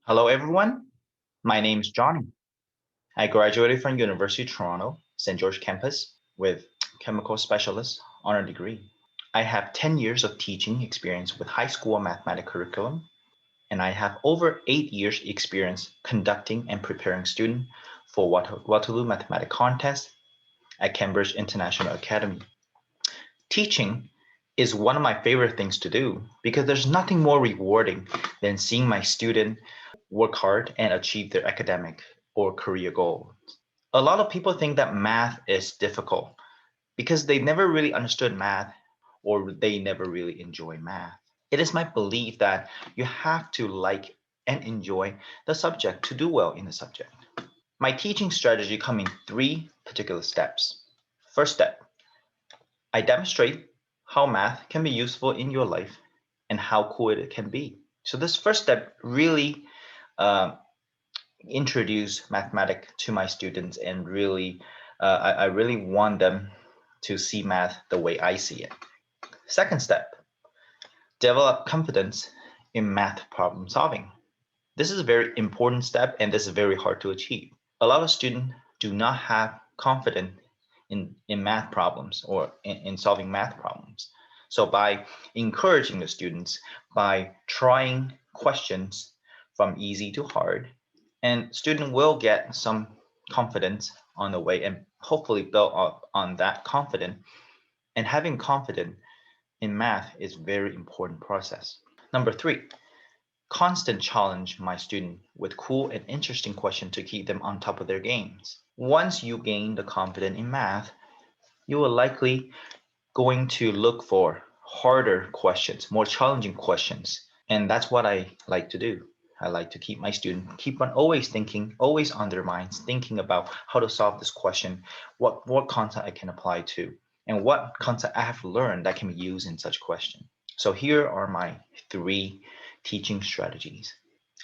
Hello, everyone. My name is Johnny. I graduated from University of Toronto, St. George campus with chemical specialist honor degree. I have 10 years of teaching experience with high school mathematics curriculum, and I have over 8 years experience conducting and preparing students for Waterloo Mathematics Contest at Cambridge International Academy. Teaching is one of my favorite things to do because there's nothing more rewarding than seeing my student work hard and achieve their academic or career goals. A lot of people think that math is difficult because they never really understood math or they never really enjoy math. It is my belief that you have to like and enjoy the subject to do well in the subject. My teaching strategy comes in three particular steps. First step, I demonstrate how math can be useful in your life and how cool it can be. So this first step really uh, introduce mathematics to my students and really I really want them to see math the way I see it. Second step, develop confidence in math problem solving. This is a very important step and this is very hard to achieve. A lot of students do not have confidence in math problems or in solving math problems. So by encouraging the students, by trying questions from easy to hard, and student will get some confidence on the way and hopefully build up on that confidence. And having confidence in math is very important process. Number three, constant challenge my student with cool and interesting questions to keep them on top of their games. Once you gain the confidence in math, you will likely going to look for harder questions, more challenging questions. And that's what I like to do. I like to keep my student keep on always thinking, always on their minds, thinking about how to solve this question, what concept I can apply to, and what concept I have learned that can be used in such question. So here are my three teaching strategies.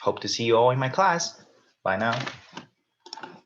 Hope to see you all in my class. Bye now.